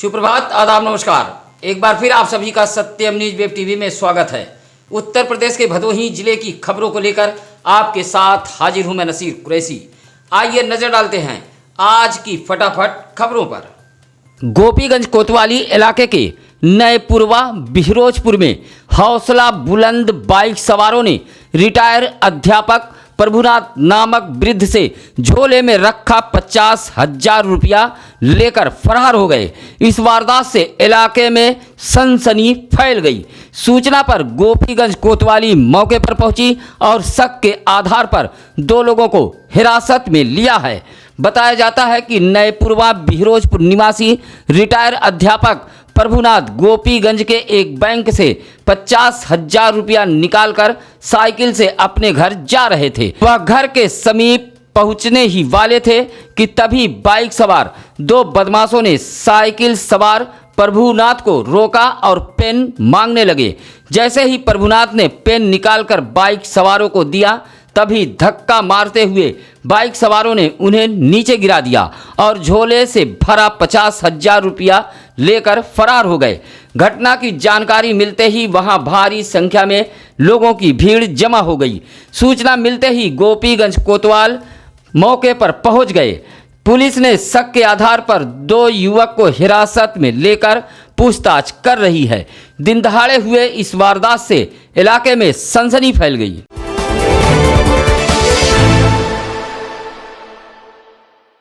सुप्रभात, आदाब, नमस्कार। एक बार फिर आप सभी का सत्यम न्यूज वेब टीवी में स्वागत है। उत्तर प्रदेश के भदोही जिले की खबरों को लेकर आपके साथ हाजिर हूं मैं नसीर कुरैशी। आइए नजर डालते हैं आज की फटाफट खबरों पर। गोपीगंज कोतवाली इलाके के नएपुरवा बिहरोजपुर में हौसला बुलंद बाइक सवारों ने रिटायर अध्यापक प्रभुनाथ नामक वृद्ध से झोले में रखा 50,000 रुपया लेकर फरार हो गए। इस वारदात से इलाके में सनसनी फैल गई। सूचना पर गोपीगंज कोतवाली मौके पर पहुंची और शक के आधार पर 2 लोगों को हिरासत में लिया है। बताया जाता है कि नएपुरवा बिहरोजपुर निवासी रिटायर अध्यापक प्रभुनाथ गोपीगंज के एक बैंक से 50,000 रुपया निकालकर साइकिल से अपने घर जा रहे थे। वह घर के समीप पहुंचने ही वाले थे कि तभी बाइक सवार 2 बदमाशों ने साइकिल सवार प्रभुनाथ को रोका और पेन मांगने लगे। जैसे ही प्रभुनाथ ने पेन निकालकर बाइक सवारों को दिया, तभी धक्का मारते हुए बाइक सवारों ने उन्हें नीचे गिरा दिया और झोले से भरा 50,000 रुपया लेकर फरार हो गए। घटना की जानकारी मिलते ही वहां भारी संख्या में लोगों की भीड़ जमा हो गई। सूचना मिलते ही गोपीगंज कोतवाल मौके पर पहुंच गए। पुलिस ने शक के आधार पर 2 युवक को हिरासत में लेकर पूछताछ कर रही है। दिन दहाड़े हुए इस वारदात से इलाके में सनसनी फैल गई।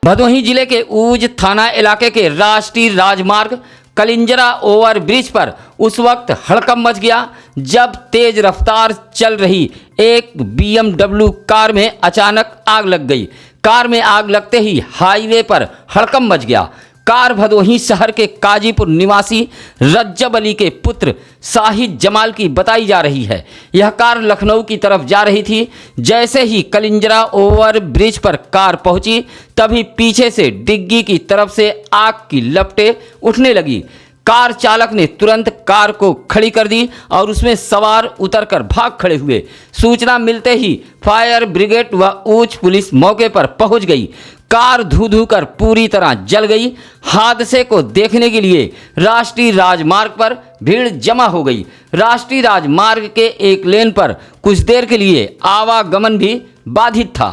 भदोही जिले के ऊज थाना इलाके के राष्ट्रीय राजमार्ग कलिंजरा ओवरब्रिज पर उस वक्त हड़कंप मच गया जब तेज रफ्तार चल रही एक BMW कार में अचानक आग लग गई। कार में आग लगते ही हाईवे पर हड़कंप मच गया। कार भदोही शहर के काजीपुर निवासी रज्जब अली के पुत्र शाहिद जमाल की बताई जा रही है। यह कार लखनऊ की तरफ जा रही थी। जैसे ही कलिंजरा ओवर ब्रिज पर कार पहुंची, तभी पीछे से डिग्गी की तरफ से आग की लपटें उठने लगी। कार चालक ने तुरंत कार को खड़ी कर दी और उसमें सवार उतरकर भाग खड़े हुए। सूचना मिलते ही फायर ब्रिगेड व ऊंच पुलिस मौके पर पहुंच गई। कार धू कर पूरी तरह जल गई। हादसे को देखने के लिए राष्ट्रीय राजमार्ग पर भीड़ जमा हो गई। राष्ट्रीय राजमार्ग के एक लेन पर कुछ देर के लिए आवागमन भी बाधित था।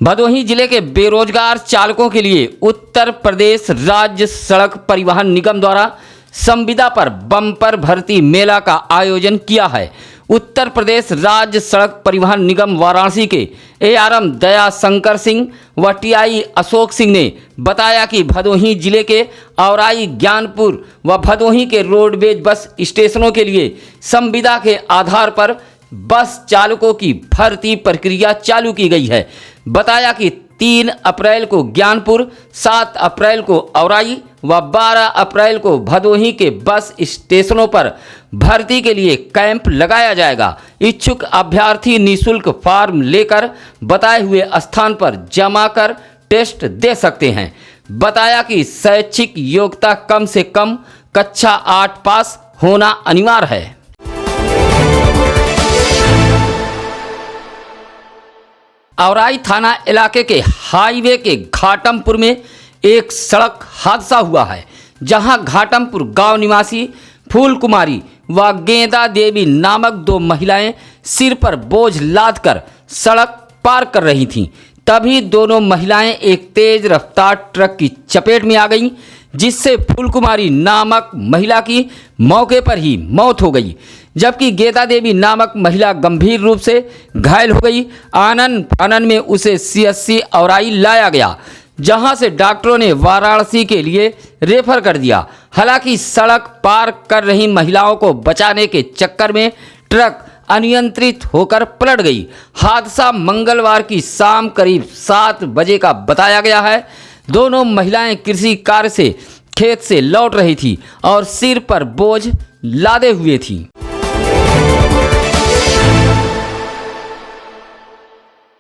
भदोही जिले के बेरोजगार चालकों के लिए उत्तर प्रदेश राज्य सड़क परिवहन निगम द्वारा संविदा पर बम्पर भर्ती मेला का आयोजन किया है। उत्तर प्रदेश राज्य सड़क परिवहन निगम वाराणसी के ARM दया शंकर सिंह व TI अशोक सिंह ने बताया कि भदोही जिले के औराई, ज्ञानपुर व भदोही के रोडवेज बस स्टेशनों के लिए संविदा के आधार पर बस चालकों की भर्ती प्रक्रिया चालू की गई है। बताया कि 3 अप्रैल को ज्ञानपुर, 7 अप्रैल को औराई व 12 अप्रैल को भदोही के बस स्टेशनों पर भर्ती के लिए कैंप लगाया जाएगा। इच्छुक अभ्यर्थी निःशुल्क फॉर्म लेकर बताए हुए स्थान पर जमा कर टेस्ट दे सकते हैं। बताया कि शैक्षिक योग्यता कम से कम कक्षा 8 पास होना अनिवार्य है। औराई थाना इलाके के हाईवे के घाटमपुर में एक सड़क हादसा हुआ है, जहां घाटमपुर गांव निवासी फूल कुमारी व गेंदा देवी नामक 2 महिलाएं सिर पर बोझ लादकर सड़क पार कर रही थीं। तभी दोनों महिलाएं एक तेज रफ्तार ट्रक की चपेट में आ गईं, जिससे फूल कुमारी नामक महिला की मौके पर ही मौत हो गई, जबकि गेंदा देवी नामक महिला गंभीर रूप से घायल हो गई। आनन फानन में उसे CSC औराई लाया गया, जहां से डॉक्टरों ने वाराणसी के लिए रेफर कर दिया। हालांकि सड़क पार कर रही महिलाओं को बचाने के चक्कर में ट्रक अनियंत्रित होकर पलट गई। हादसा मंगलवार की शाम करीब 7 बजे का बताया गया है। दोनों महिलाएं कृषि कार्य से खेत से लौट रही थी और सिर पर बोझ लादे हुए थी।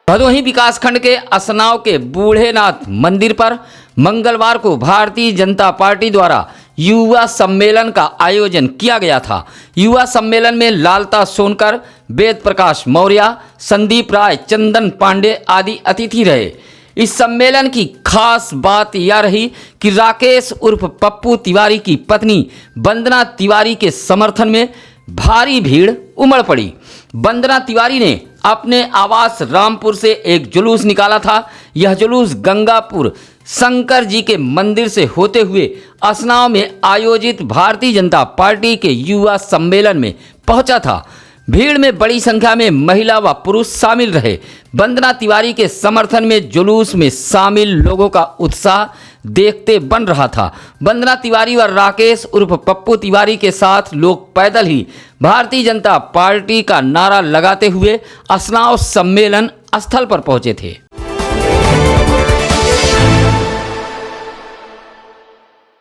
भदोही विकासखंड के असनाव के बूढ़ेनाथ मंदिर पर मंगलवार को भारतीय जनता पार्टी द्वारा युवा सम्मेलन का आयोजन किया गया था। युवा सम्मेलन में लालता सोनकर, वेद प्रकाश मौर्य, संदीप राय, चंदन पांडे आदि अतिथि रहे। इस सम्मेलन की खास बात यह रही कि राकेश उर्फ पप्पू तिवारी की पत्नी वंदना तिवारी के समर्थन में भारी भीड़ उमड़ पड़ी। वंदना तिवारी ने अपने आवास रामपुर से एक जुलूस निकाला था। यह जुलूस गंगापुर शंकर जी के मंदिर से होते हुए असनाव में आयोजित भारतीय जनता पार्टी के युवा सम्मेलन में पहुंचा था। भीड़ में बड़ी संख्या में महिला व पुरुष शामिल रहे। वंदना तिवारी के समर्थन में जुलूस में शामिल लोगों का उत्साह देखते बन रहा था। वंदना तिवारी व राकेश उर्फ पप्पू तिवारी के साथ लोग पैदल ही भारतीय जनता पार्टी का नारा लगाते हुए असनाव सम्मेलन स्थल पर पहुंचे थे।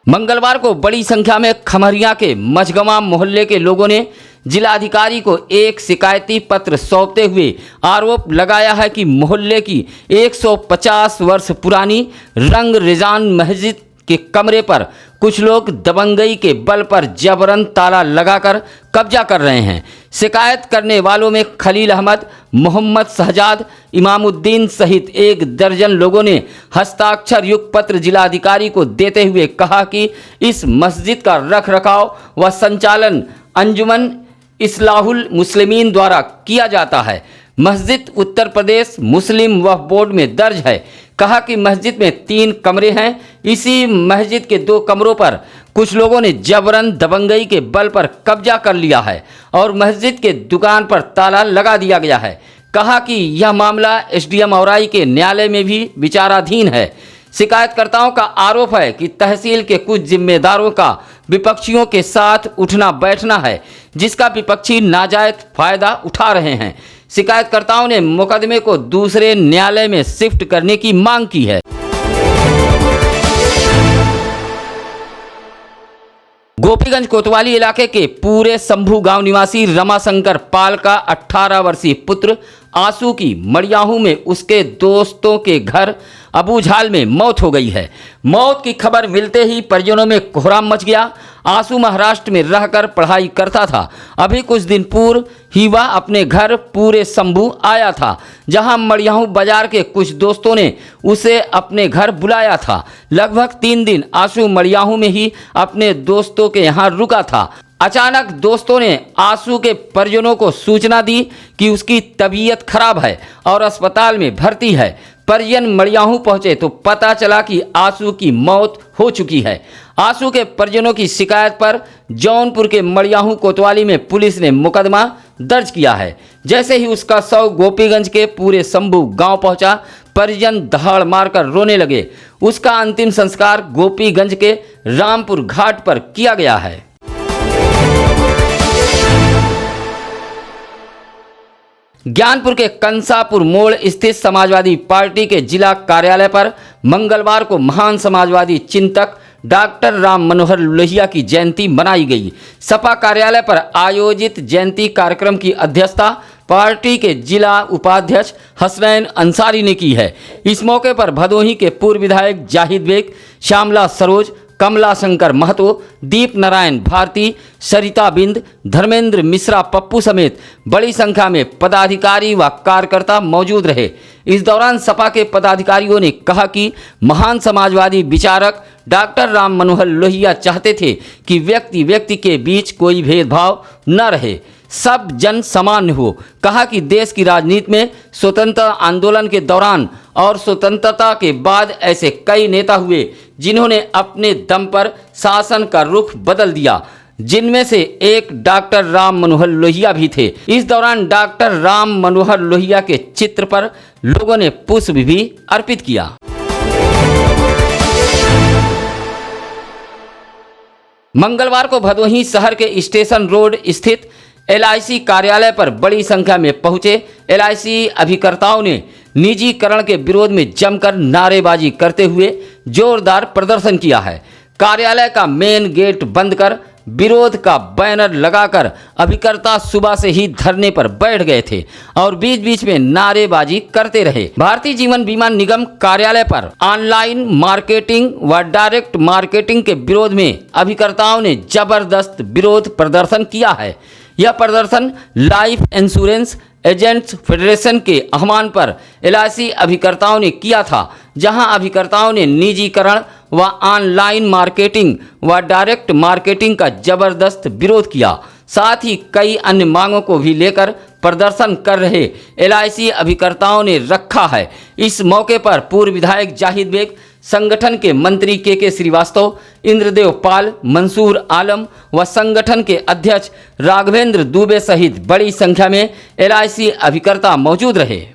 मंगलवार को बड़ी संख्या में खमरिया के मझगवा मोहल्ले के लोगों ने जिलाधिकारी को एक शिकायती पत्र सौंपते हुए आरोप लगाया है कि मोहल्ले की 150 वर्ष पुरानी रंग रिजान मस्जिद के कमरे पर कुछ लोग दबंगई के बल पर जबरन ताला लगाकर कब्जा कर रहे हैं। शिकायत करने वालों में खलील अहमद, मोहम्मद शहजाद, इमामुद्दीन सहित एक दर्जन लोगों ने हस्ताक्षर युक्त पत्र जिलाधिकारी को देते हुए कहा कि इस मस्जिद का रखरखाव व संचालन अंजुमन इस्लाहुल मुस्लिमीन द्वारा किया जाता है। मस्जिद उत्तर प्रदेश मुस्लिम वक्फ बोर्ड में दर्ज है। कहा कि मस्जिद में 3 कमरे हैं। इसी मस्जिद के 2 कमरों पर कुछ लोगों ने जबरन दबंगई के बल पर कब्जा कर लिया है और मस्जिद के दुकान पर ताला लगा दिया गया है। कहा कि यह मामला एसडीएम औराई के न्यायालय में भी विचाराधीन है। शिकायतकर्ताओं का आरोप है कि तहसील के कुछ जिम्मेदारों का विपक्षियों के साथ उठना बैठना है, जिसका विपक्षी नाजायज फायदा उठा रहे हैं। शिकायतकर्ताओं ने मुकदमे को दूसरे न्यायालय में शिफ्ट करने की मांग की है। गोपीगंज कोतवाली इलाके के पूरे शंभू गांव निवासी रमाशंकर पाल का 18 वर्षीय पुत्र आंसू की मड़ियाहू में उसके दोस्तों के घर अबूझाल में मौत हो गई है। मौत की खबर मिलते ही परिजनों में कोहराम मच गया। आंसू महाराष्ट्र में रहकर पढ़ाई करता था। अभी कुछ दिन पूर्व ही वह अपने घर पूरे शंभू आया था, जहां मड़ियाहू बाजार के कुछ दोस्तों ने उसे अपने घर बुलाया था। लगभग 3 दिन आंसू मड़ियाहू में ही अपने दोस्तों के यहाँ रुका था। अचानक दोस्तों ने आंसू के परिजनों को सूचना दी कि उसकी तबीयत खराब है और अस्पताल में भर्ती है। परिजन मड़ियाहू पहुंचे तो पता चला कि आंसू की मौत हो चुकी है। आंसू के परिजनों की शिकायत पर जौनपुर के मड़ियाहू कोतवाली में पुलिस ने मुकदमा दर्ज किया है। जैसे ही उसका शव गोपीगंज के पूरे शंभू गांव पहुंचा, परिजन दहाड़ मारकर रोने लगे। उसका अंतिम संस्कार गोपीगंज के रामपुर घाट पर किया गया है। ज्ञानपुर के कंसापुर मोड़ स्थित समाजवादी पार्टी के जिला कार्यालय पर मंगलवार को महान समाजवादी चिंतक डॉक्टर राम मनोहर लोहिया की जयंती मनाई गई। सपा कार्यालय पर आयोजित जयंती कार्यक्रम की अध्यक्षता पार्टी के जिला उपाध्यक्ष हसनैन अंसारी ने की है। इस मौके पर भदोही के पूर्व विधायक जाहिद बेग, श्यामला सरोज, कमला शंकर महतो, दीप नारायण भारती, सरिता बिंद, धर्मेंद्र मिश्रा पप्पू समेत बड़ी संख्या में पदाधिकारी व कार्यकर्ता मौजूद रहे। इस दौरान सपा के पदाधिकारियों ने कहा कि महान समाजवादी विचारक डॉक्टर राम मनोहर लोहिया चाहते थे कि व्यक्ति व्यक्ति के बीच कोई भेदभाव न रहे, सब जन समान हो। कहा कि देश की राजनीति में स्वतंत्रता आंदोलन के दौरान और स्वतंत्रता के बाद ऐसे कई नेता हुए जिन्होंने अपने दम पर शासन का रुख बदल दिया, जिनमें से एक डॉक्टर राम मनोहर लोहिया भी थे। इस दौरान डॉक्टर राम मनोहर लोहिया के चित्र पर लोगों ने पुष्प भी अर्पित किया। मंगलवार को भदोही शहर के स्टेशन रोड स्थित LIC कार्यालय पर बड़ी संख्या में पहुंचे LIC अभिकर्ताओं ने निजीकरण के विरोध में जमकर नारेबाजी करते हुए जोरदार प्रदर्शन किया है। कार्यालय का मेन गेट बंद कर विरोध का बैनर लगाकर अभिकर्ता सुबह से ही धरने पर बैठ गए थे और बीच बीच में नारेबाजी करते रहे। भारतीय जीवन बीमा निगम कार्यालय पर ऑनलाइन मार्केटिंग व डायरेक्ट मार्केटिंग के विरोध में अभिकर्ताओं ने जबरदस्त विरोध प्रदर्शन किया है। यह प्रदर्शन लाइफ इंश्योरेंस एजेंट्स फेडरेशन के आह्वान पर LIC अभिकर्ताओं ने किया था, जहां अभिकर्ताओं ने निजीकरण व ऑनलाइन मार्केटिंग व डायरेक्ट मार्केटिंग का जबरदस्त विरोध किया। साथ ही कई अन्य मांगों को भी लेकर प्रदर्शन कर रहे LIC अभिकर्ताओं ने रखा है। इस मौके पर पूर्व विधायक जाहिद बेग, संगठन के मंत्री के श्रीवास्तव, इंद्रदेव पाल, मंसूर आलम व संगठन के अध्यक्ष राघवेंद्र दुबे सहित बड़ी संख्या में LIC अभिकर्ता मौजूद रहे।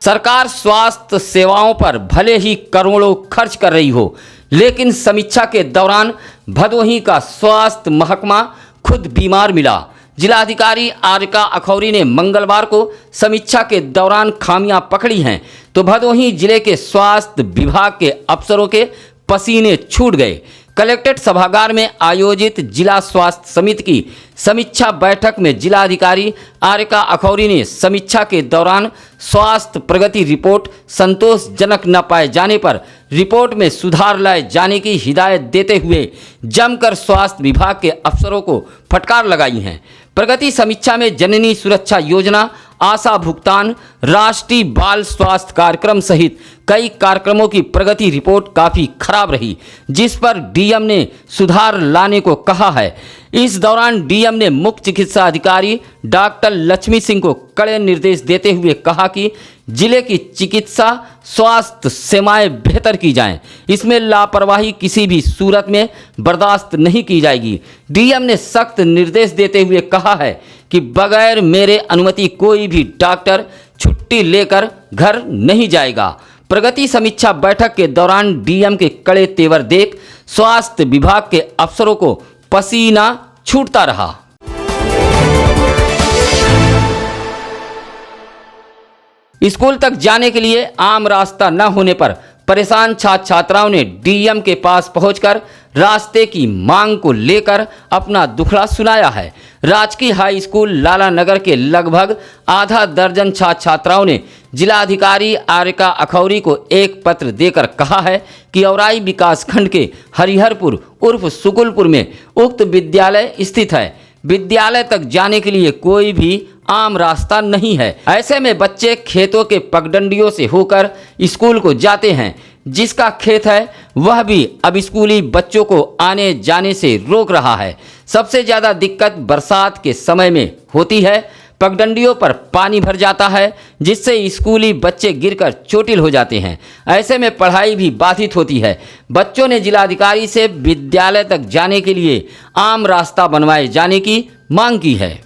सरकार स्वास्थ्य सेवाओं पर भले ही करोड़ों खर्च कर रही हो, लेकिन समीक्षा के दौरान भदोही का स्वास्थ्य महकमा खुद बीमार मिला। जिलाधिकारी आरिका अखौरी ने मंगलवार को समीक्षा के दौरान खामियां पकड़ी हैं, तो भदोही जिले के स्वास्थ्य विभाग के अफसरों के पसीने छूट गए। कलेक्ट्रेट सभागार में आयोजित जिला स्वास्थ्य समिति की समीक्षा बैठक में जिलाधिकारी आरिका अखौरी ने समीक्षा के दौरान स्वास्थ्य प्रगति रिपोर्ट संतोषजनक न पाए जाने पर रिपोर्ट में सुधार लाए जाने की हिदायत देते हुए जमकर स्वास्थ्य विभाग के अफसरों को फटकार लगाई हैं। प्रगति समीक्षा में जननी सुरक्षा योजना, आशा भुगतान, राष्ट्रीय बाल स्वास्थ्य कार्यक्रम सहित कई कार्यक्रमों की प्रगति रिपोर्ट काफ़ी खराब रही, जिस पर डीएम ने सुधार लाने को कहा है। इस दौरान डीएम ने मुख्य चिकित्सा अधिकारी डॉक्टर लक्ष्मी सिंह को कड़े निर्देश देते हुए कहा कि जिले की चिकित्सा स्वास्थ्य सेवाएं बेहतर की जाएं, इसमें लापरवाही किसी भी सूरत में बर्दाश्त नहीं की जाएगी। डीएम ने सख्त निर्देश देते हुए कहा है कि बगैर मेरे अनुमति कोई भी डॉक्टर छुट्टी लेकर घर नहीं जाएगा। प्रगति समीक्षा बैठक के दौरान डीएम के कड़े तेवर देख स्वास्थ्य विभाग के अफसरों को पसीना छूटता रहा। स्कूल तक जाने के लिए आम रास्ता न होने पर परेशान छात्र छात्राओं ने डीएम के पास पहुंचकर रास्ते की मांग को लेकर अपना दुखड़ा सुनाया है। राजकीय हाई स्कूल लाला नगर के लगभग आधा दर्जन छात्र छात्राओं ने जिलाधिकारी आरिका अखौरी को एक पत्र देकर कहा है कि औराई विकास खंड के हरिहरपुर उर्फ सुकुलपुर में उक्त विद्यालय स्थित है। विद्यालय तक जाने के लिए कोई भी आम रास्ता नहीं है। ऐसे में बच्चे खेतों के पगडंडियों से होकर स्कूल को जाते हैं। जिसका खेत है वह भी अब स्कूली बच्चों को आने जाने से रोक रहा है। सबसे ज़्यादा दिक्कत बरसात के समय में होती है। पगडंडियों पर पानी भर जाता है, जिससे स्कूली बच्चे गिरकर चोटिल हो जाते हैं। ऐसे में पढ़ाई भी बाधित होती है। बच्चों ने जिलाधिकारी से विद्यालय तक जाने के लिए आम रास्ता बनवाए जाने की मांग की है।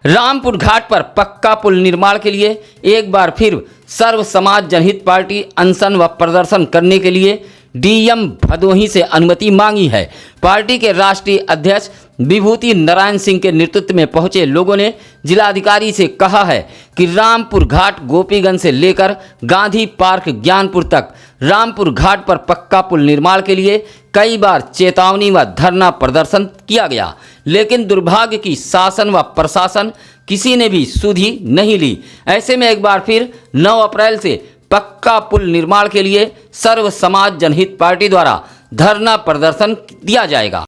रामपुर घाट पर पक्का पुल निर्माण के लिए एक बार फिर सर्व समाज जनहित पार्टी अनशन व प्रदर्शन करने के लिए डीएम भदोही से अनुमति मांगी है। पार्टी के राष्ट्रीय अध्यक्ष विभूति नारायण सिंह के नेतृत्व में पहुंचे लोगों ने जिलाधिकारी से कहा है कि रामपुर घाट गोपीगंज से लेकर गांधी पार्क ज्ञानपुर तक रामपुर घाट पर पक्का पुल निर्माण के लिए कई बार चेतावनी व धरना प्रदर्शन किया गया, लेकिन दुर्भाग्य की शासन व प्रशासन किसी ने भी सुधि नहीं ली। ऐसे में एक बार फिर 9 अप्रैल से पक्का पुल निर्माण के लिए सर्व समाज जनहित पार्टी द्वारा धरना प्रदर्शन दिया जाएगा।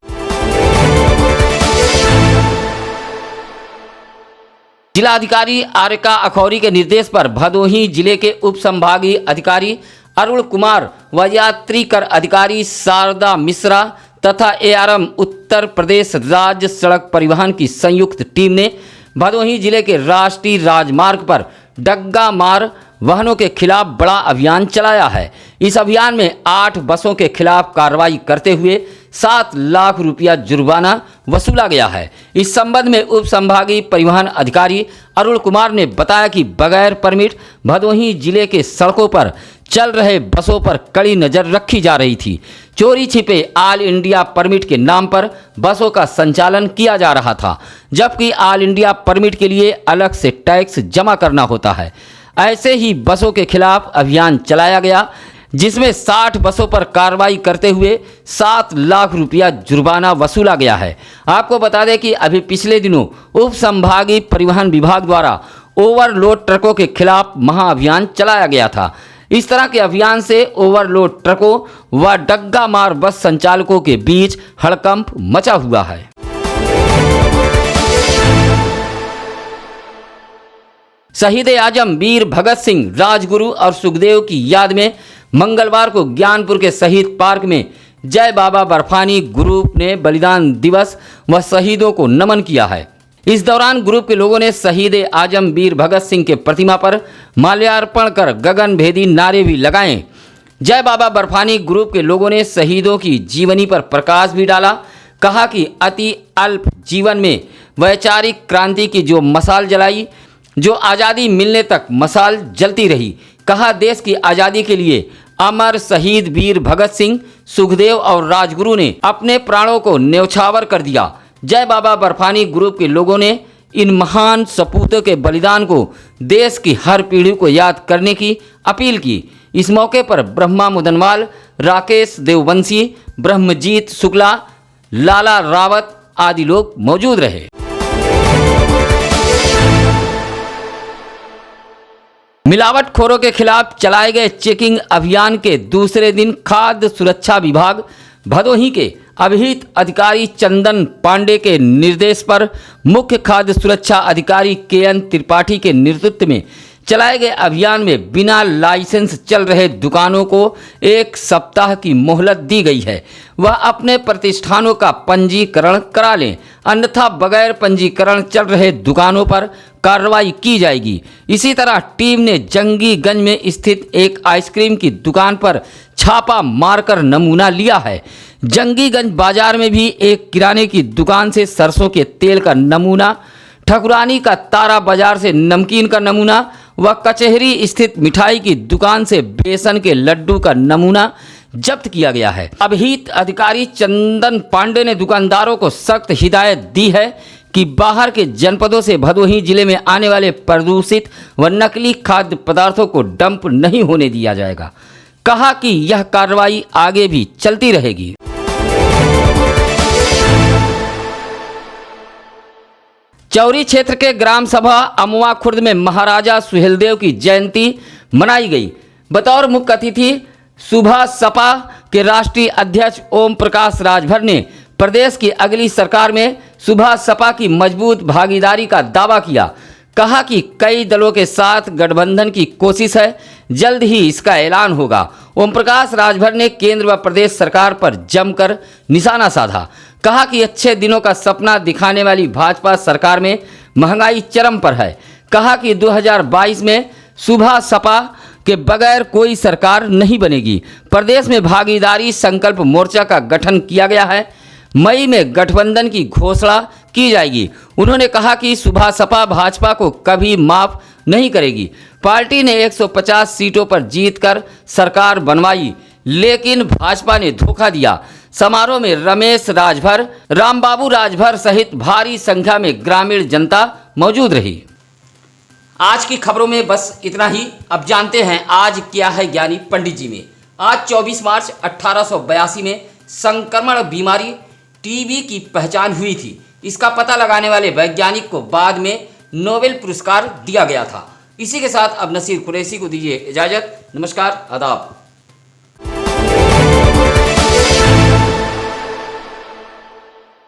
जिलाधिकारी आरिका अखौरी के निर्देश पर भदोही जिले के उप संभागीय अधिकारी अरुण कुमार व यात्री कर अधिकारी शारदा मिश्रा तथा ARM उत्तर प्रदेश राज्य सड़क परिवहन की संयुक्त टीम ने भदोही जिले के राष्ट्रीय राजमार्ग पर डग्गा मार वाहनों के खिलाफ बड़ा अभियान चलाया है। इस अभियान में 8 बसों के खिलाफ कार्रवाई करते हुए 7 लाख रुपया जुर्माना वसूला गया है। इस संबंध में उप संभागीय परिवहन अधिकारी अरुण कुमार ने बताया कि बगैर परमिट भदोही जिले के सड़कों पर चल रहे बसों पर कड़ी नज़र रखी जा रही थी। चोरी छिपे ऑल इंडिया परमिट के नाम पर बसों का संचालन किया जा रहा था, जबकि ऑल इंडिया परमिट के लिए अलग से टैक्स जमा करना होता है। ऐसे ही बसों के खिलाफ अभियान चलाया गया, जिसमें 60 बसों पर कार्रवाई करते हुए 7 लाख रुपया जुर्माना वसूला गया है। आपको बता दें कि अभी पिछले दिनों उप संभागीय परिवहन विभाग द्वारा ओवरलोड ट्रकों के खिलाफ महाअभियान चलाया गया था। इस तरह के अभियान से ओवरलोड ट्रकों व डग्गा मार बस संचालकों के बीच हड़कंप मचा हुआ है। शहीद आजम वीर भगत सिंह, राजगुरु और सुखदेव की याद में मंगलवार को ज्ञानपुर के शहीद पार्क में जय बाबा बर्फानी ग्रुप ने बलिदान दिवस व शहीदों को नमन किया है। इस दौरान ग्रुप के लोगों ने शहीद आजम वीर भगत सिंह के प्रतिमा पर माल्यार्पण कर गगन भेदी नारे भी लगाए। जय बाबा बर्फानी ग्रुप के लोगों ने शहीदों की जीवनी पर प्रकाश भी डाला। कहा कि अति अल्प जीवन में वैचारिक क्रांति की जो मशाल जलाई, जो आज़ादी मिलने तक मशाल जलती रही। कहा देश की आज़ादी के लिए अमर शहीद वीर भगत सिंह, सुखदेव और राजगुरु ने अपने प्राणों को न्यौछावर कर दिया। जय बाबा बर्फानी ग्रुप के लोगों ने इन महान सपूतों के बलिदान को देश की हर पीढ़ी को याद करने की अपील की। इस मौके पर ब्रह्मा मुदनवाल, राकेश देववंशी, ब्रह्मजीत शुक्ला, लाला रावत आदि लोग मौजूद रहे। मिलावटखोरों के खिलाफ चलाए गए चेकिंग अभियान के दूसरे दिन खाद्य सुरक्षा विभाग भदोही के अभिहित अधिकारी चंदन पांडे के निर्देश पर मुख्य खाद्य सुरक्षा अधिकारी KN त्रिपाठी के नेतृत्व में चलाए गए अभियान में बिना लाइसेंस चल रहे दुकानों को 1 सप्ताह की मोहलत दी गई है। वह अपने प्रतिष्ठानों का पंजीकरण करा लें, अन्यथा बगैर पंजीकरण चल रहे दुकानों पर कार्रवाई की जाएगी। इसी तरह टीम ने जंगीगंज में स्थित एक आइसक्रीम की दुकान पर छापा मारकर नमूना लिया है। जंगीगंज बाजार में भी एक किराने की दुकान से सरसों के तेल का नमूना, ठकुरानी का तारा बाजार से नमकीन का नमूना व कचहरी स्थित मिठाई की दुकान से बेसन के लड्डू का नमूना जब्त किया गया है। अभिहित अधिकारी चंदन पांडे ने दुकानदारों को सख्त हिदायत दी है कि बाहर के जनपदों से भदोही जिले में आने वाले प्रदूषित व नकली खाद्य पदार्थों को डंप नहीं होने दिया जाएगा। कहा कि यह कार्रवाई आगे भी चलती रहेगी। चौरी क्षेत्र के ग्राम सभा अमवा खुर्द में महाराजा सुहेलदेव की जयंती मनाई गई। बतौर मुख्य अतिथि सुबह सपा के राष्ट्रीय अध्यक्ष ओम प्रकाश राजभर ने प्रदेश की अगली सरकार में सुबह सपा की मजबूत भागीदारी का दावा किया। कहा कि कई दलों के साथ गठबंधन की कोशिश है, जल्द ही इसका ऐलान होगा। ओम प्रकाश राजभर ने केंद्र व प्रदेश सरकार पर जमकर निशाना साधा। कहा कि अच्छे दिनों का सपना दिखाने वाली भाजपा सरकार में महंगाई चरम पर है। कहा कि 2022 में सुबह सपा के बगैर कोई सरकार नहीं बनेगी। प्रदेश में भागीदारी संकल्प मोर्चा का गठन किया गया है। मई में गठबंधन की घोषणा की जाएगी। उन्होंने कहा कि सुबह सपा भाजपा को कभी माफ नहीं करेगी। पार्टी ने 150 सीटों पर जीतकर सरकार बनवाई, लेकिन भाजपा ने धोखा दिया। समारोह में रमेश राजभर, रामबाबू राजभर सहित भारी संख्या में ग्रामीण जनता मौजूद रही। आज की खबरों में बस इतना ही। अब जानते हैं आज क्या है ज्ञानी पंडित जी में। आज 24 मार्च 1882 में संक्रमण बीमारी टीबी की पहचान हुई थी। इसका पता लगाने वाले वैज्ञानिक को बाद में नोबेल पुरस्कार दिया गया था। इसी के साथ अब नसीर कुरैशी को दीजिए इजाज़त। नमस्कार, आदाब।